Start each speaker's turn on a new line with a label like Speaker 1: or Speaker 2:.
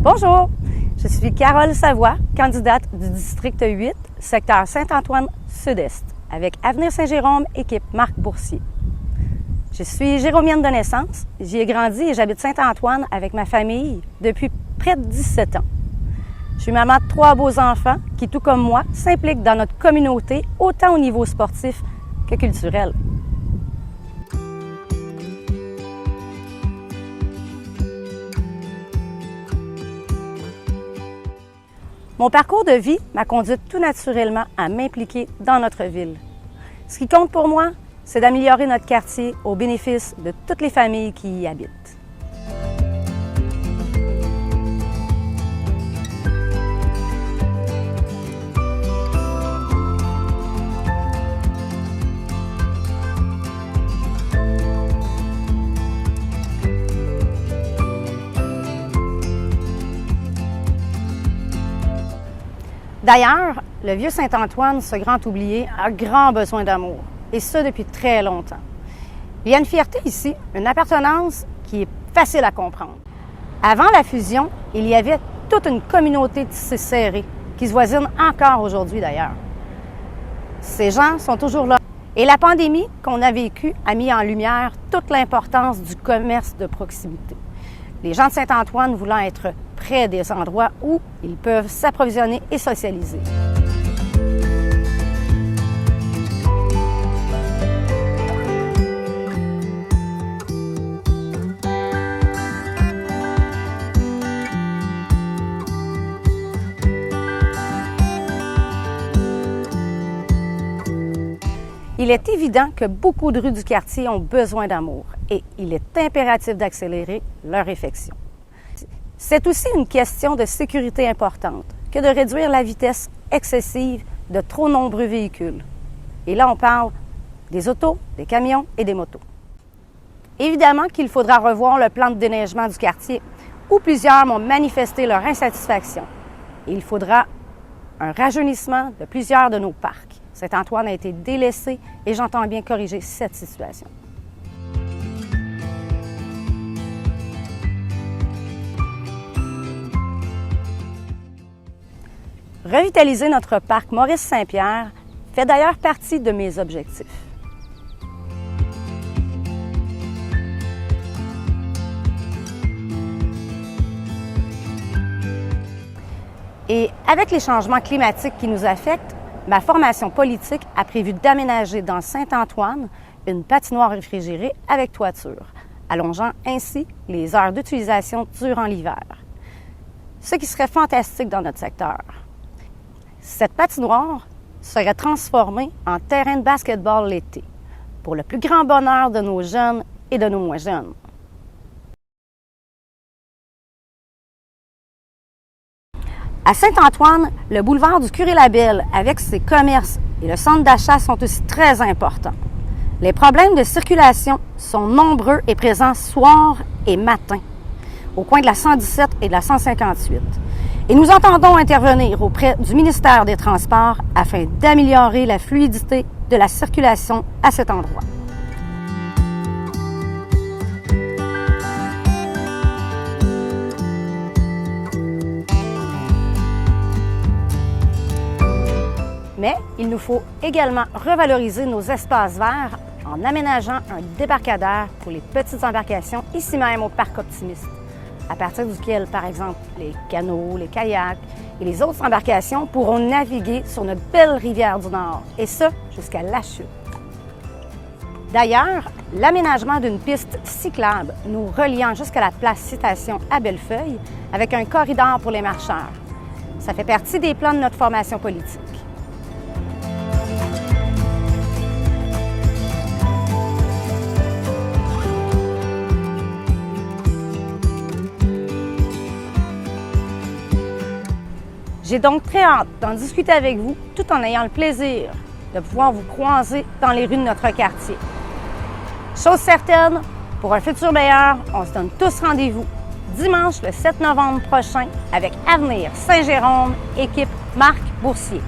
Speaker 1: Bonjour, je suis Carole Savoie, candidate du district 8, secteur Saint-Antoine-Sud-Est, avec Avenir Saint-Jérôme, équipe Marc Boursier. Je suis géromienne de naissance, j'y ai grandi et j'habite Saint-Antoine avec ma famille depuis près de 17 ans. Je suis maman de 3 beaux enfants qui, tout comme moi, s'impliquent dans notre communauté autant au niveau sportif que culturel. Mon parcours de vie m'a conduite tout naturellement à m'impliquer dans notre ville. Ce qui compte pour moi, c'est d'améliorer notre quartier au bénéfice de toutes les familles qui y habitent. D'ailleurs, le vieux Saint-Antoine, ce grand oublié, a grand besoin d'amour, et ce depuis très longtemps. Il y a une fierté ici, une appartenance qui est facile à comprendre. Avant la fusion, il y avait toute une communauté tissée serrée, qui se voisine encore aujourd'hui d'ailleurs. Ces gens sont toujours là. Et la pandémie qu'on a vécue a mis en lumière toute l'importance du commerce de proximité. Les gens de Saint-Antoine voulant être près des endroits où ils peuvent s'approvisionner et socialiser. Il est évident que beaucoup de rues du quartier ont besoin d'amour et il est impératif d'accélérer leur effection. C'est aussi une question de sécurité importante que de réduire la vitesse excessive de trop nombreux véhicules. Et là, on parle des autos, des camions et des motos. Évidemment qu'il faudra revoir le plan de déneigement du quartier où plusieurs m'ont manifesté leur insatisfaction. Et il faudra un rajeunissement de plusieurs de nos parcs. Saint-Antoine a été délaissé et j'entends bien corriger cette situation. Revitaliser notre parc Maurice-Saint-Pierre fait d'ailleurs partie de mes objectifs. Et avec les changements climatiques qui nous affectent, ma formation politique a prévu d'aménager dans Saint-Antoine une patinoire réfrigérée avec toiture, allongeant ainsi les heures d'utilisation durant l'hiver. Ce qui serait fantastique dans notre secteur. Cette patinoire serait transformée en terrain de basket-ball l'été, pour le plus grand bonheur de nos jeunes et de nos moins jeunes. À Saint-Antoine, le boulevard du Curé-Labelle, avec ses commerces et le centre d'achat sont aussi très importants. Les problèmes de circulation sont nombreux et présents soir et matin, au coin de la 117 et de la 158. Et nous entendons intervenir auprès du ministère des Transports afin d'améliorer la fluidité de la circulation à cet endroit. Mais il nous faut également revaloriser nos espaces verts en aménageant un débarcadère pour les petites embarcations ici même au Parc Optimiste, à partir duquel, par exemple, les canots, les kayaks et les autres embarcations pourront naviguer sur notre belle rivière du Nord, et ce, jusqu'à La Chute. D'ailleurs, l'aménagement d'une piste cyclable nous reliant jusqu'à la place Citation à Bellefeuille avec un corridor pour les marcheurs, ça fait partie des plans de notre formation politique. J'ai donc très hâte d'en discuter avec vous tout en ayant le plaisir de pouvoir vous croiser dans les rues de notre quartier. Chose certaine, pour un futur meilleur, on se donne tous rendez-vous dimanche le 7 novembre prochain avec Avenir Saint-Jérôme, équipe Marc Boursier.